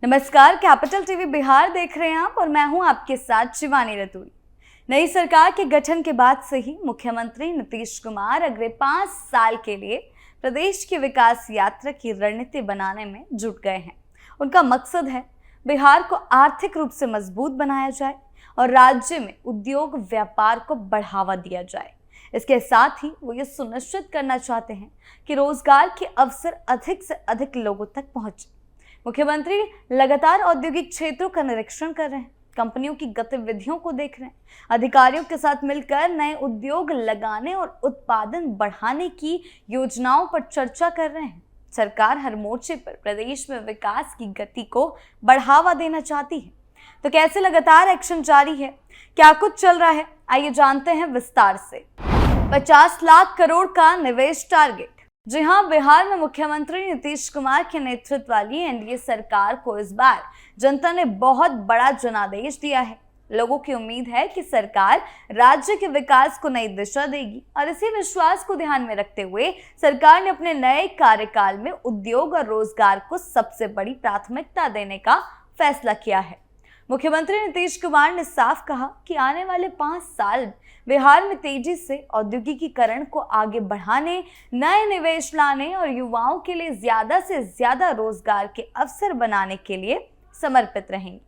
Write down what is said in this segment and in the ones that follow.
नमस्कार, capital TV Bihar देख रहे हैं आप और मैं हूं आपके साथ शिवानी रतूरी। नई सरकार के गठन के बाद से ही मुख्यमंत्री नीतीश कुमार अगले 5 साल के लिए प्रदेश की विकास यात्रा की रणनीति बनाने में जुट गए हैं। उनका मकसद है बिहार को आर्थिक रूप से मजबूत बनाया जाए और राज्य में उद्योग व्यापार को बढ़ावा दिया जाए। इसके साथ ही वो ये सुनिश्चित करना चाहते हैं कि रोजगार के अवसर अधिक से अधिक लोगों तक पहुंचे। मुख्यमंत्री लगातार औद्योगिक क्षेत्रों का निरीक्षण कर रहे हैं, कंपनियों की गतिविधियों को देख रहे हैं, अधिकारियों के साथ मिलकर नए उद्योग लगाने और उत्पादन बढ़ाने की योजनाओं पर चर्चा कर रहे हैं। सरकार हर मोर्चे पर प्रदेश में विकास की गति को बढ़ावा देना चाहती है। तो कैसे लगातार एक्शन जारी है, क्या कुछ चल रहा है, आइए जानते हैं विस्तार से। 50 लाख करोड़ का निवेश टारगेट। जी हां, बिहार में मुख्यमंत्री नीतीश कुमार के नेतृत्व वाली एनडीए सरकार को इस बार जनता ने बहुत बड़ा जनादेश दिया है। लोगों की उम्मीद है कि सरकार राज्य के विकास को नई दिशा देगी और इसी विश्वास को ध्यान में रखते हुए सरकार ने अपने नए कार्यकाल में उद्योग और रोजगार को सबसे बड़ी प्राथमिकता देने का फैसला किया है। मुख्यमंत्री नीतीश कुमार ने साफ कहा कि आने वाले 5 साल बिहार में तेजी से औद्योगिकीकरण को आगे बढ़ाने, नए निवेश लाने और युवाओं के लिए ज्यादा से ज्यादा रोजगार के अवसर बनाने के लिए समर्पित रहेंगे।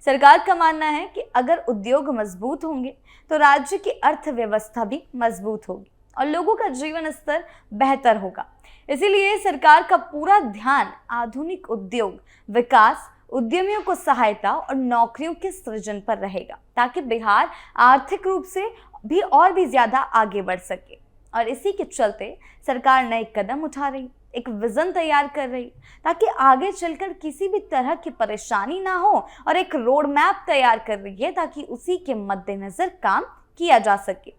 सरकार का मानना है कि अगर उद्योग मजबूत होंगे तो राज्य की अर्थव्यवस्था भी मजबूत होगी और लोगों का जीवन स्तर बेहतर होगा। इसीलिए सरकार का पूरा ध्यान आधुनिक उद्योग विकास, उद्यमियों को सहायता और नौकरियों के सृजन पर रहेगा, ताकि बिहार आर्थिक रूप से भी ज्यादा आगे बढ़ सके। और इसी के चलते सरकार नए कदम उठा रही, एक विजन तैयार कर रही, ताकि आगे चलकर किसी भी तरह की परेशानी ना हो, और एक रोड मैप तैयार कर रही है ताकि उसी के मद्देनजर काम किया जा सके।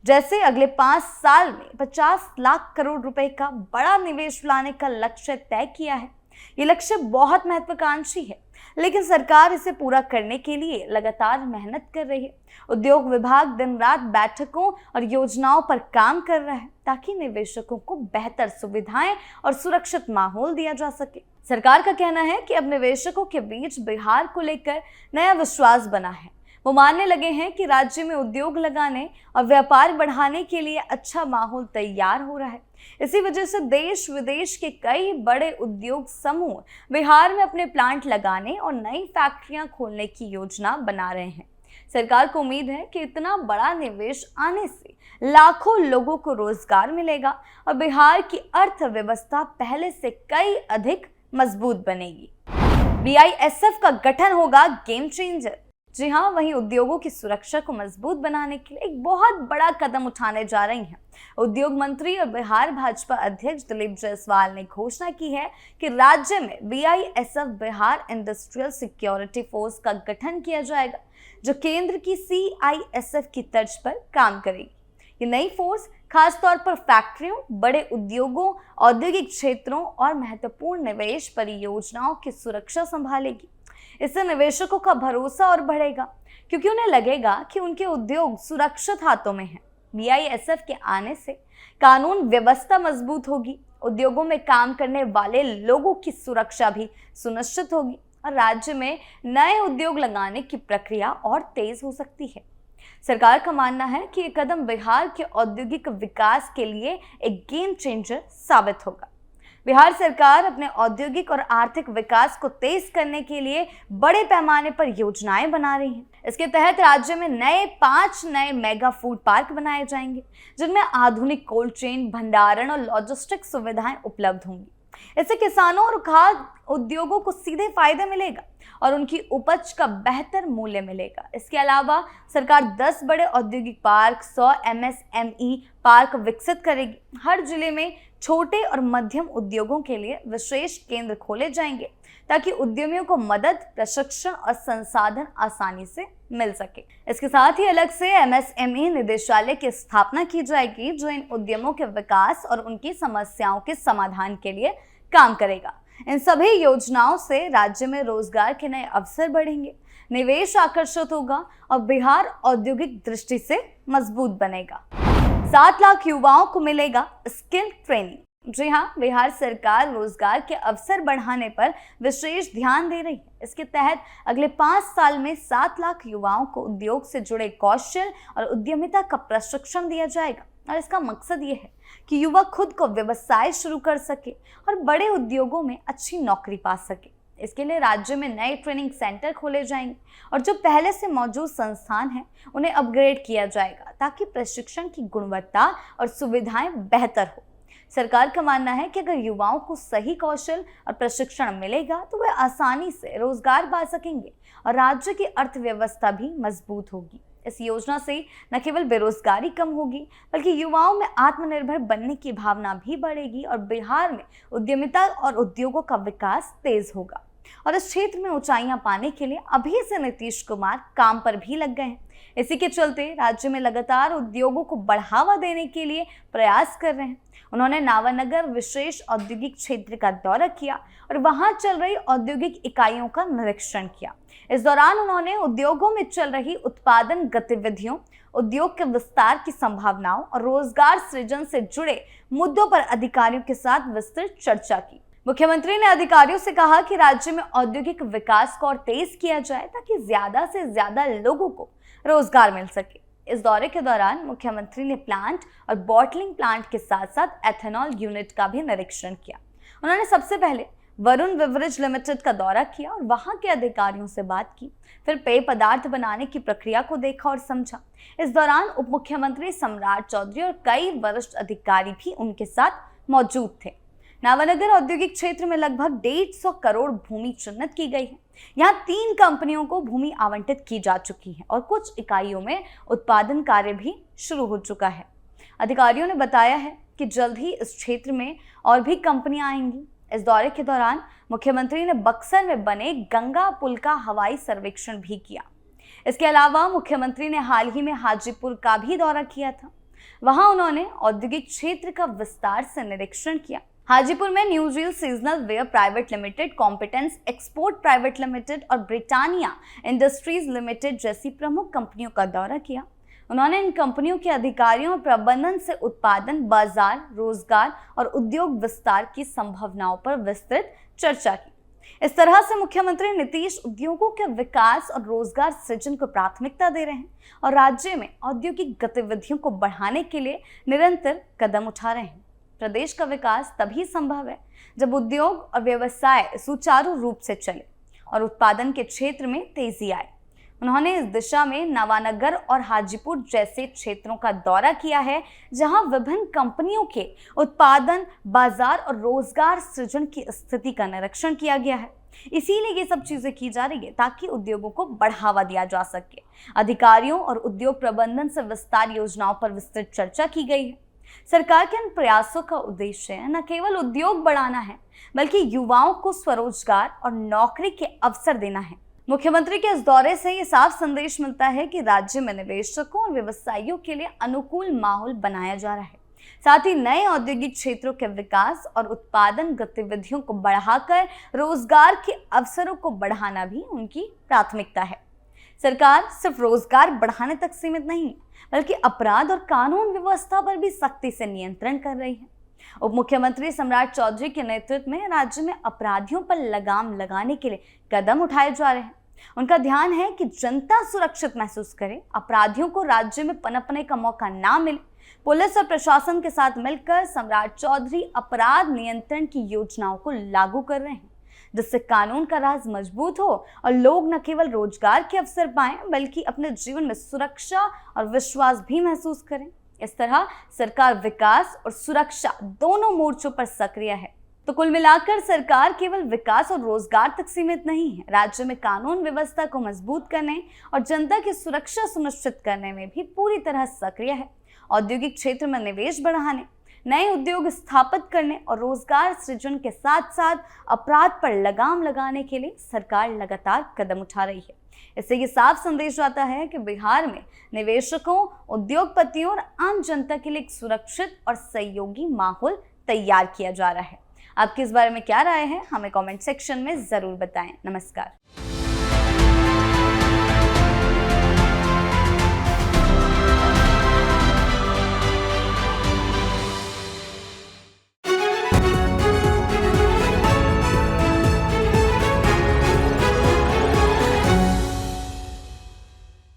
जैसे अगले 5 साल में 50 लाख करोड़ रुपए का बड़ा निवेश लाने का लक्ष्य तय किया है। ये लक्ष्य बहुत महत्वाकांक्षी है, लेकिन सरकार इसे पूरा करने के लिए लगातार मेहनत कर रही है। उद्योग विभाग दिन रात बैठकों और योजनाओं पर काम कर रहा है ताकि निवेशकों को बेहतर सुविधाएं और सुरक्षित माहौल दिया जा सके। सरकार का कहना है कि अब निवेशकों के बीच बिहार को लेकर नया विश्वास बना है। वो मानने लगे हैं कि राज्य में उद्योग लगाने और व्यापार बढ़ाने के लिए अच्छा माहौल तैयार हो रहा है। इसी वजह से देश विदेश के कई बड़े उद्योग समूह बिहार में अपने प्लांट लगाने और नई फैक्ट्रियां खोलने की योजना बना रहे हैं। सरकार को उम्मीद है कि इतना बड़ा निवेश आने से लाखों लोगों को रोजगार मिलेगा और बिहार की अर्थव्यवस्था पहले से कई अधिक मजबूत बनेगी। बीआईएसएफ का गठन होगा गेम चेंजर। जी हाँ, वहीं उद्योगों की सुरक्षा को मजबूत बनाने के लिए एक बहुत बड़ा कदम उठाने जा रही हैं। उद्योग मंत्री और बिहार भाजपा अध्यक्ष दिलीप जायसवाल ने घोषणा की है कि राज्य में बीआईएसएफ बिहार इंडस्ट्रियल सिक्योरिटी फोर्स का गठन किया जाएगा, जो केंद्र की सीआईएसएफ की तर्ज पर काम करेगी। ये नई फोर्स खासतौर पर फैक्ट्रियों, बड़े उद्योगों, औद्योगिक क्षेत्रों और महत्वपूर्ण निवेश परियोजनाओं की सुरक्षा संभालेगी। इससे निवेशकों का भरोसा और बढ़ेगा, क्योंकि उन्हें लगेगा कि उनके उद्योग सुरक्षित हाथों में हैं। बीआईएसएफ के आने से कानून व्यवस्था मजबूत होगी, उद्योगों में काम करने वाले लोगों की सुरक्षा भी सुनिश्चित होगी और राज्य में नए उद्योग लगाने की प्रक्रिया और तेज हो सकती है। सरकार का मानना है कि ये कदम बिहार के औद्योगिक विकास के लिए एक गेम चेंजर साबित होगा। बिहार सरकार अपने औद्योगिक और आर्थिक विकास को तेज करने के लिए बड़े पैमाने पर योजनाएं बना रही है। इसके तहत राज्य में 5 नए मेगा फूड पार्क बनाए जाएंगे, जिनमें आधुनिक कोल्ड चेन, भंडारण और लॉजिस्टिक सुविधाएं उपलब्ध होंगी। इससे किसानों और खाद्य उद्योगों को सीधे फायदा मिलेगा और उनकी उपज का बेहतर मूल्य मिलेगा। इसके अलावा सरकार 10 बड़े औद्योगिक पार्क, 100 एमएसएमई पार्क विकसित करेगी। हर जिले में छोटे और मध्यम उद्योगों के लिए विशेष केंद्र खोले जाएंगे, ताकि उद्यमियों को मदद, प्रशिक्षण और संसाधन आसानी से मिल सके। इसके साथ ही अलग से एमएसएमई निदेशालय की स्थापना की जाएगी, जो इन उद्यमों के विकास और उनकी समस्याओं के समाधान के लिए काम करेगा। इन सभी योजनाओं से राज्य में रोजगार के नए अवसर बढ़ेंगे, निवेश आकर्षित होगा और बिहार औद्योगिक दृष्टि से मजबूत बनेगा। 7 लाख युवाओं को मिलेगा स्किल ट्रेनिंग। जी हाँ, बिहार सरकार रोजगार के अवसर बढ़ाने पर विशेष ध्यान दे रही है। इसके तहत अगले 5 साल में 7 लाख युवाओं को उद्योग से जुड़े कौशल और उद्यमिता का प्रशिक्षण दिया जाएगा। और इसका मकसद ये है कि युवा खुद को व्यवसाय शुरू कर सके और बड़े उद्योगों में अच्छी नौकरी पा सके। इसके लिए राज्य में नए ट्रेनिंग सेंटर खोले जाएंगे और जो पहले से मौजूद संस्थान हैं उन्हें अपग्रेड किया जाएगा ताकि प्रशिक्षण की गुणवत्ता और सुविधाएं बेहतर हो। सरकार का मानना है कि अगर युवाओं को सही कौशल और प्रशिक्षण मिलेगा तो वे आसानी से रोजगार पा सकेंगे और राज्य की अर्थव्यवस्था भी मजबूत होगी। इस योजना से न केवल बेरोजगारी कम होगी बल्कि युवाओं में आत्मनिर्भर बनने की भावना भी बढ़ेगी और बिहार में उद्यमिता और उद्योगों का विकास तेज होगा। और इस क्षेत्र में ऊंचाइयां पाने के लिए अभी से नीतीश कुमार काम पर भी लग गए हैं। इसी के चलते राज्य में लगातार उद्योगों को बढ़ावा देने के लिए प्रयास कर रहे हैं। उन्होंने नावानगर विशेष औद्योगिक क्षेत्र का दौरा किया और वहां चल रही औद्योगिक इकाइयों का निरीक्षण किया। इस दौरान उन्होंने उद्योगों में चल रही उत्पादन गतिविधियों, उद्योग के विस्तार की संभावनाओं और रोजगार सृजन से जुड़े मुद्दों पर अधिकारियों के साथ विस्तृत चर्चा की। मुख्यमंत्री ने अधिकारियों से कहा कि राज्य में औद्योगिक विकास को और तेज किया जाए ताकि ज्यादा से ज्यादा लोगों को रोजगार मिल सके। इस दौरे के दौरान मुख्यमंत्री ने प्लांट और बॉटलिंग प्लांट के साथ साथ एथेनॉल यूनिट का भी निरीक्षण किया। उन्होंने सबसे पहले वरुण बेवरेज लिमिटेड का दौरा किया और वहां के अधिकारियों से बात की। फिर पेय पदार्थ बनाने की प्रक्रिया को देखा और समझा। इस दौरान उप मुख्यमंत्री सम्राट चौधरी और कई वरिष्ठ अधिकारी भी उनके साथ मौजूद थे। नावानगर औद्योगिक क्षेत्र में लगभग 150 करोड़ भूमि चिन्हित की गई है। यहाँ 3 कंपनियों को भूमि आवंटित की जा चुकी है और कुछ इकाइयों में उत्पादन कार्य भी शुरू हो चुका है। अधिकारियों ने बताया है कि जल्द ही इस क्षेत्र में और भी कंपनियां आएंगी। इस दौरे के दौरान मुख्यमंत्री ने बक्सर में बने गंगा पुल का हवाई सर्वेक्षण भी किया। इसके अलावा मुख्यमंत्री ने हाल ही में हाजीपुर का भी दौरा किया था। वहां उन्होंने औद्योगिक क्षेत्र का विस्तार से निरीक्षण किया। हाजीपुर में new zeal seasonal wear private limited, competence export private limited और ब्रिटानिया इंडस्ट्रीज लिमिटेड जैसी प्रमुख कंपनियों का दौरा किया। उन्होंने इन कंपनियों के अधिकारियों और प्रबंधन से उत्पादन, बाजार, रोजगार और उद्योग विस्तार की संभावनाओं पर विस्तृत चर्चा की। इस तरह से मुख्यमंत्री नीतीश उद्योगों के विकास और रोजगार सृजन को प्राथमिकता दे रहे हैं और राज्य में औद्योगिक गतिविधियों को बढ़ाने के लिए निरंतर कदम उठा रहे हैं। प्रदेश का विकास तभी संभव है जब उद्योग और व्यवसाय सुचारू रूप से चले और उत्पादन के क्षेत्र में तेजी आए। उन्होंने इस दिशा में नावानगर और हाजीपुर जैसे क्षेत्रों का दौरा किया है, जहां विभिन्न कंपनियों के उत्पादन, बाजार और रोजगार सृजन की स्थिति का निरीक्षण किया गया है। इसीलिए ये सब चीजें की जा रही है ताकि उद्योगों को बढ़ावा दिया जा सके। अधिकारियों और उद्योग प्रबंधन से विस्तार योजनाओं पर विस्तृत चर्चा की गई है। सरकार के इन प्रयासों का उद्देश्य न केवल उद्योग बढ़ाना है बल्कि युवाओं को स्वरोजगार और नौकरी के अवसर देना है। मुख्यमंत्री के इस दौरे से ये साफ संदेश मिलता है कि राज्य में निवेशकों और व्यवसायियों के लिए अनुकूल माहौल बनाया जा रहा है। साथ ही नए औद्योगिक क्षेत्रों के विकास और उत्पादन गतिविधियों को बढ़ाकर रोजगार के अवसरों को बढ़ाना भी उनकी प्राथमिकता है। सरकार सिर्फ रोजगार बढ़ाने तक सीमित नहीं बल्कि अपराध और कानून व्यवस्था पर भी सख्ती से नियंत्रण कर रही है। उप मुख्यमंत्री सम्राट चौधरी के नेतृत्व में राज्य में अपराधियों पर लगाम लगाने के लिए कदम उठाए जा रहे हैं। उनका ध्यान है कि जनता सुरक्षित महसूस करे, अपराधियों को राज्य में पनपने का मौका ना मिले। पुलिस और प्रशासन के साथ मिलकर सम्राट चौधरी अपराध नियंत्रण की योजनाओं को लागू कर रहे हैं, जिससे कानून का राज मजबूत हो और लोग न केवल रोजगार के अवसर पाएं बल्कि अपने जीवन में सुरक्षा और विश्वास भी महसूस करें। इस तरह सरकार विकास और सुरक्षा दोनों मोर्चों पर सक्रिय है। तो कुल मिलाकर सरकार केवल विकास और रोजगार तक सीमित नहीं है, राज्य में कानून व्यवस्था को मजबूत करने और जनता की सुरक्षा सुनिश्चित करने में भी पूरी तरह सक्रिय है। औद्योगिक क्षेत्र में निवेश बढ़ाने, नए उद्योग स्थापित करने और रोजगार सृजन के साथ साथ अपराध पर लगाम लगाने के लिए सरकार लगातार कदम उठा रही है। इससे ये साफ संदेश आता है कि बिहार में निवेशकों, उद्योगपतियों और आम जनता के लिए एक सुरक्षित और सहयोगी माहौल तैयार किया जा रहा है। आपकी इस बारे में क्या राय है, हमें कमेंट सेक्शन में जरूर बताएं। नमस्कार।